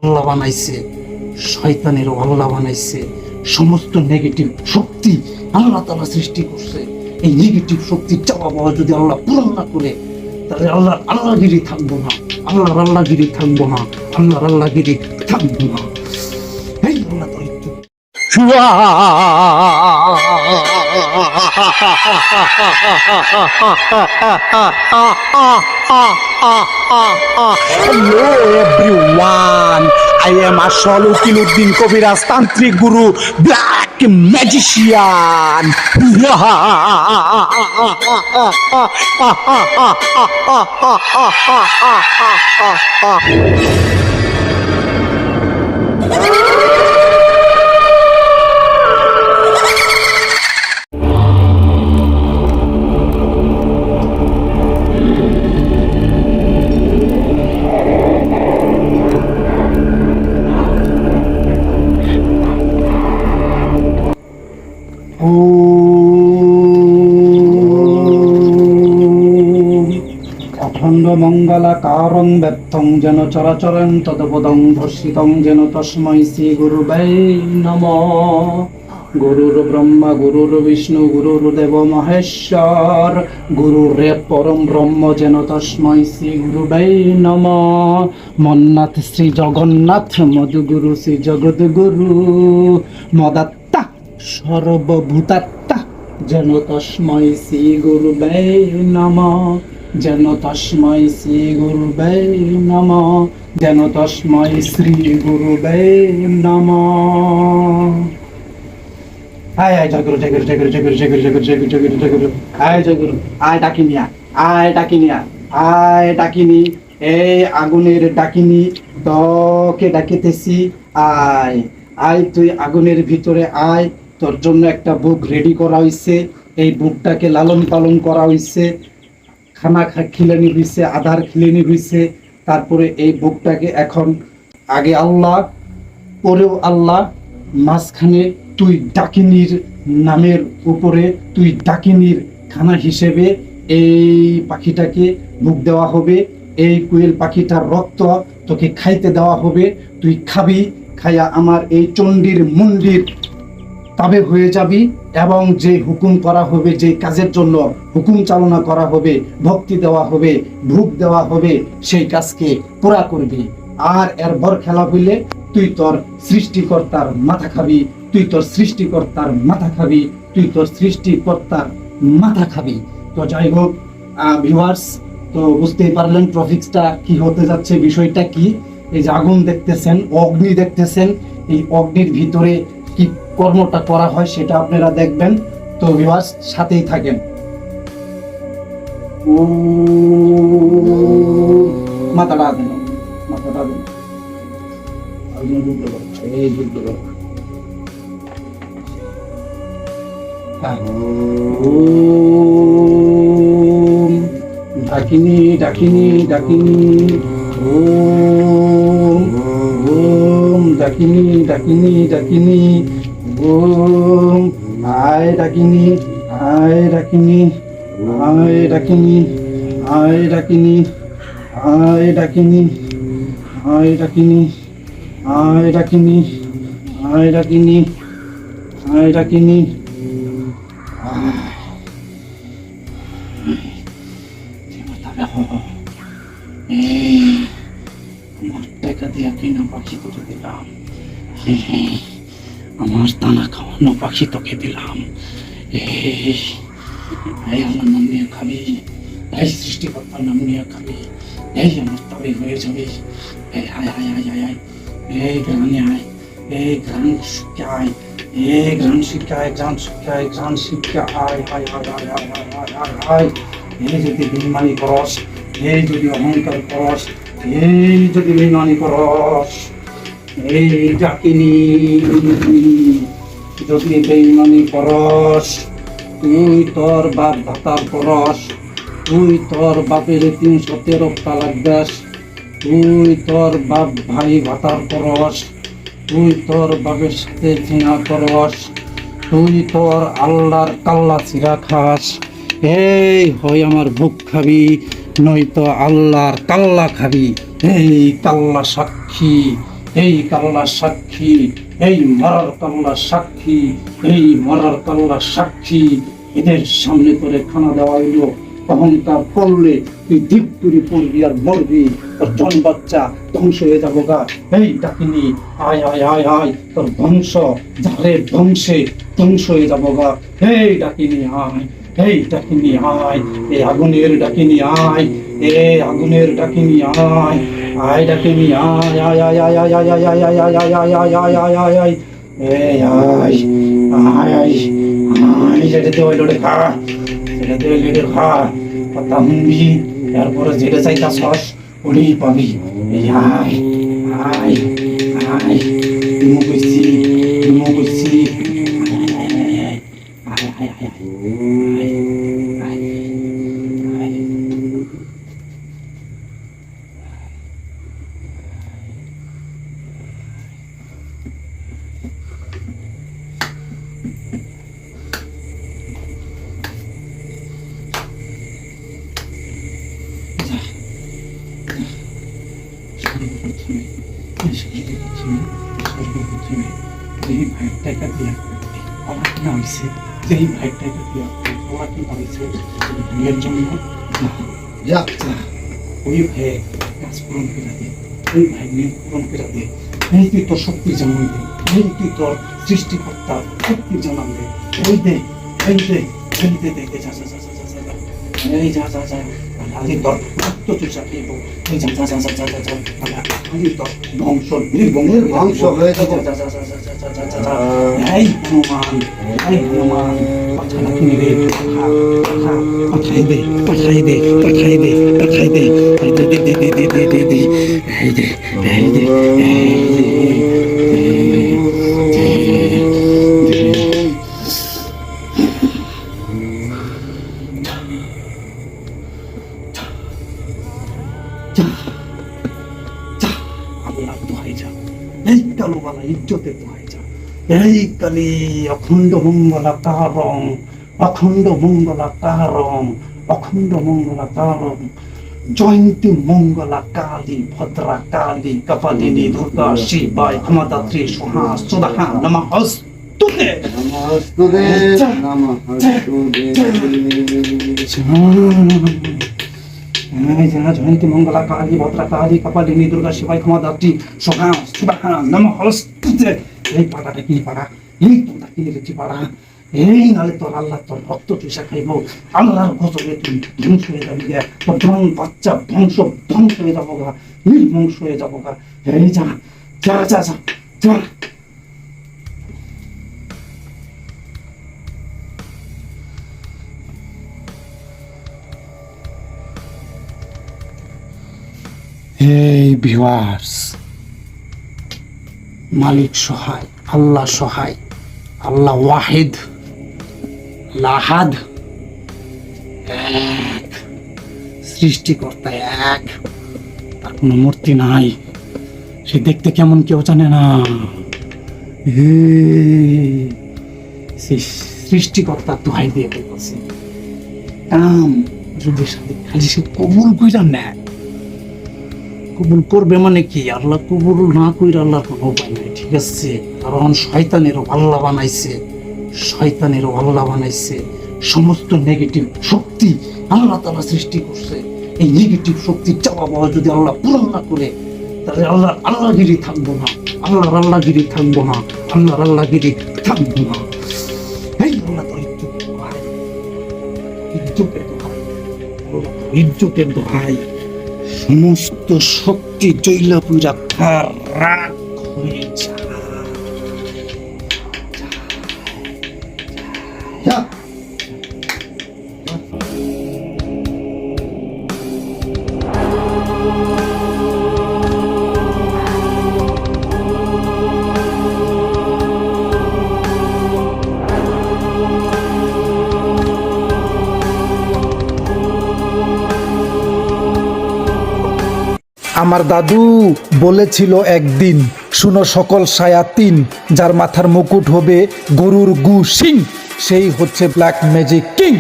আল্লাহ বানাইছে, শয়তানেরও আল্লাহ বানাইছে। সমস্ত নেগেটিভ শক্তি আল্লাহ তাআলা সৃষ্টি করছে। এই নেগেটিভ শক্তির চাওয়া পাওয়া যদি আল্লাহ পূরণ না করে, তাহলে আল্লাহগিরি থাকবো না, আল্লাহগিরি থাকবো না, আল্লাহগিরি থাকবো না। এই আল্লাহ তাআলা একটু Hello everyone, I am Ashol Ukiluddin Kobiraj Tantric Guru, Black Magician. অখণ্ড মঙ্গলাকারং ব্যর্থং যেন চরাচরং তদপদং ধর্ষিতং যেন তস্मै শ্রী গুরুবে নমঃ। গুরুর ব্রহ্মা গুরুর বিষ্ণু গুরুর্দেব মহেশ্বর, গুরুরে পরম ব্রহ্ম যেন তস্मै শ্রী গুরুবে নমঃ। মন্নাথ শ্রী জগন্নাথ মধুগুরু শ্রী জগদ্গুরু, মদাত্মা সর্বভূতাত্মা যেন তস্मै শ্রী গুরুবে নমঃ, যেন তস্मै শ্রী গুরুবে নমঃ, যেন তস্मै শ্রী গুরুবে নমঃ। আয় আয় জয় গুরু জয় গুরু জয় গুরু জয় গুরু জয় গুরু জয় গুরু জয় গুরু জয় গুরু জয় গুরু। আয় জয় গুরু, আয় ডাকিনি, আয় ডাকিনি, আয় ডাকিনি, এই আগুনের ডাকিনি তোকে ডাকিতেছি। আয় আয়, তুই আগুনের ভিতরে আয়। তোর জন্য একটা বুক রেডি করা হয়েছে, এই বুকটাকে লালন পালন করা হয়েছে, খানা খিলানি হয়েছে, আধার খিলানি হয়েছে। তারপরে এই বুকটাকে এখন আগে আল্লাহ, পরেও আল্লাহ, মাঝখানে তুই ডাকিনীর নামের উপরে তুই ডাকিনীর খানা হিসেবে এই পাখিটাকে বুক দেওয়া হবে। এই কোয়েল পাখিটার রক্ত তোকে খাইতে দেওয়া হবে, তুই খাবি। খাইয়া আমার এই চণ্ডীর মন্দির তবে হয়ে যাবি, এবং যে হুকুম করা হবে, যে কাজের জন্য হুকুম চালনা করা হবে, ভক্তি দেওয়া হবে, ভোগ দেওয়া হবে, সেই কাজকে পুরা করবি। আর এর বর খেলা হইলে তুই তোর সৃষ্টিকর্তার মাথা খাবি, তুই তোর সৃষ্টিকর্তার মাথা খাবি, তুই তোর সৃষ্টিকর্তার মাথা খাবি। তো যাই হোক ভিউয়ার্স, তো বুঝতেই পারলেন টপিকসটা কি হতে যাচ্ছে, বিষয়টা কি। এই যে আগুন দেখতেছেন, অগ্নি দেখতেছেন, এই অগ্নির ভিতরে কি কর্মটা করা হয় সেটা আপনারা দেখবেন। তো ভিউয়ার্স সাথেই থাকেন। ও মাথাটা দেন, মাথাটা দেন, এই বুঝতে পারো। ওম ডাকিনি ডাকিনি ডাকিনি, ওম ওম ডাকিনি ডাকিনি ডাকিনি, ওম আয় ডাকিনি, আয় ডাকিনি, আয় ডাকিনি, আয় ডাকিনি, আয় ডাকিনি, আয় ডাকিনি, আয় ডাকিনি, আয় ডাকিনি, আয় ডাকিনি। আমার টাকা দিয়ে কিনা পাখি তোকে দিলাম, আমার দানা খাওয়ানো পাখি তোকে দিলাম। এই আমার নাম নিয়ে খাবি, এই সৃষ্টিকর্তার নাম নিয়ে খাবি, এই আমার তবে হয়ে যাবে। এই আয় আয় আয় আয় আয়, এই গ্রামে আয়, এই গ্রাম শিক্ষা আয়, এই গ্রাম শিক্ষা আয়, গ্রাম শিক্ষা আয়, গ্রাম শিক্ষা আয়, আয় আয় আয় আয় আয় আয় আয়। এই যদি বেইমানি করস, এই যদি অহংকার করস, এই যদি বেইমানি করস, এই ডাকিনি যদি বেইমানি করস, তুই তোর বাপ ভাতার করস, তুই তোর বাপের 313 তালাক দেস, তুই তোর বাপ ভাই ভাতার করস, তুই তোর বাপের সাথে জিনা করস, তুই তোর আল্লাহর কাল্লা চিরা খাস, এই হয় আমার বুক খাবি, নয়তো আল্লাহর কাল্লা খাবি। এই কাল্লা সাক্ষী, এই কাল্লা সাক্ষী, এই মরার কাল্লা সাক্ষী, এই মরার কাল্লা সাক্ষী। এদের সামনে করে খানা দেওয়া হইলো। অহংকার করলে তুই দ্বীপ তুরি পড়বি আর মরবি, তোর জন বাচ্চা ধ্বংস হয়ে যাবো গা। এই ডাকিনি আয় আয় আয় আয়, তোর বংশ ঝাড়ের ধ্বংসে ধ্বংস হয়ে যাবো গা। এই ডাকিনি আয়, এই ডাকিনি আয়, এই আগুনের ডাকিনি আয়, এই আগুনের ডাকিনি আয়, আয় ডাকিনি আয় আয় আয় আয় আয় আয় আয় আয় আয় আয় আয় আয় আয় আয় আয় আয়, এই আয় আয় আয় আয়, যেটা দেওয়া লোটে খা, যেটা দেওয়া লোটে খা, কথা শুনবি, এরপরে যেটা চাইতাছস ওটাই পাবি। এই আয় আয় আয়, তুমো কইছি, তুমো কইছি, আয় আয় আয় আয় আয় আয়। যেই ভাইয়ের টাকা দিয়া আমার কি হয়েছে, যেই ভাইয়ের টাকা দিয়া আমার কি হয়েছে বিয়ের জন্য যা, ওই ভাইয়ের কাজ পূরণ করে দে, ওই ভাই নিয়ে পূরণ করে দে। এই তুই তোর শক্তি জানান দে, এই তুই তোর সৃষ্টিকর্তা শক্তি জানান দে, ওই দে, এই দে, এই দে, দেখে যা যা যা যা যা যা, এই যা যা যা, আগে তোর রক্ত চুষা খেয়ে এই যা যা যা যা যা যা যা, আগে তোর ধ্বংস ধ্বংস হয়ে যাবো। যা যা যা যা যা যা যা যা যা, এই হনুমান, এই হনুমান, পাঠালা কিনে দে, পাঠাই দে, পাঠাই দে, পাঠাই দে, পাঠাই দে, এই দে দে দে দে দে দে দে, এই দে, এই দে, এই কালুবালা ইজ্জতের দোহাই যা, এই কালি অখণ্ড মঙ্গলা কারং, অখণ্ড মঙ্গলা কারং, অখণ্ড মঙ্গলা কারং, জয়ন্তী মঙ্গলা কালী ভদ্রা কালী কপালিনী দুর্গা শিবায় ক্ষমতাত্রী সুহা সুদাহা নমস্তুতে, নমস্তুতে, জয়ন্তী মঙ্গলা কালী ভদ্রা কালী কপালিনী দুর্গা শিবায় ক্ষমতাত্রী সুহা সুদাহা নমস্তুতে। এই পাড়াটা কি পাড়া, এই তোমরা কি রেখি পাড়া, এই নালে তোর আল্লাহ তোর রক্ত চুষা খাইব, আল্লাহর গজবে তুই ধ্বংস হয়ে যাবি গা, তোর জন বাচ্চা ধ্বংস ধ্বংস হয়ে যাবো গা, নির্বংশ হয়ে যাবো গা। এই যা যা যা যা যা। এই ভিউয়ার্স, মালিক সহায়, আল্লাহ সহায়, আল্লাহ ওয়াহিদ লাহাদ এক, সৃষ্টিকর্তা এক, তার কোনো মূর্তি নাই, সে দেখতে কেমন কেউ জানে না। সে সৃষ্টিকর্তা দোহাই দিয়ে বলছে কাম যদি সাথে খালি সে কবুল কইরা নেয়, কবুল করবে মানে কি, আল্লাহ কবুল না কইরা আল্লাহর কোনো উপায় নাই, ঠিক আছে? কারণ শয়তানেরও আল্লাহ বানাইছে, শয়তানেরও আল্লাহ বানাইছে, সমস্ত নেগেটিভ শক্তি আল্লাহ তাআলা সৃষ্টি করছে। এই নেগেটিভ শক্তির চাওয়া পাওয়া যদি আল্লাহ পূরণ না করে, তাহলে আল্লাহর আল্লাহগিরি থাকবো না, আল্লাহর আল্লাহগিরি থাকবো না, আল্লাহর আল্লাহগিরি থাকবো না। এই আল্লাহ তোর ইজ্জতের দোহাই, ইজ্জতের দোহাই, আল্লাহ তোর ইজ্জতের দোহাই, সমস্ত শক্তি জৈলা পুরা খারাপ হয়ে যায়। আমার দাদু বলেছিল একদিন, শুনো সকল শায়াতিন, যার মাথার মুকুট হবে গরুর গু সিং, সেই হচ্ছে ব্ল্যাক ম্যাজিক কিং।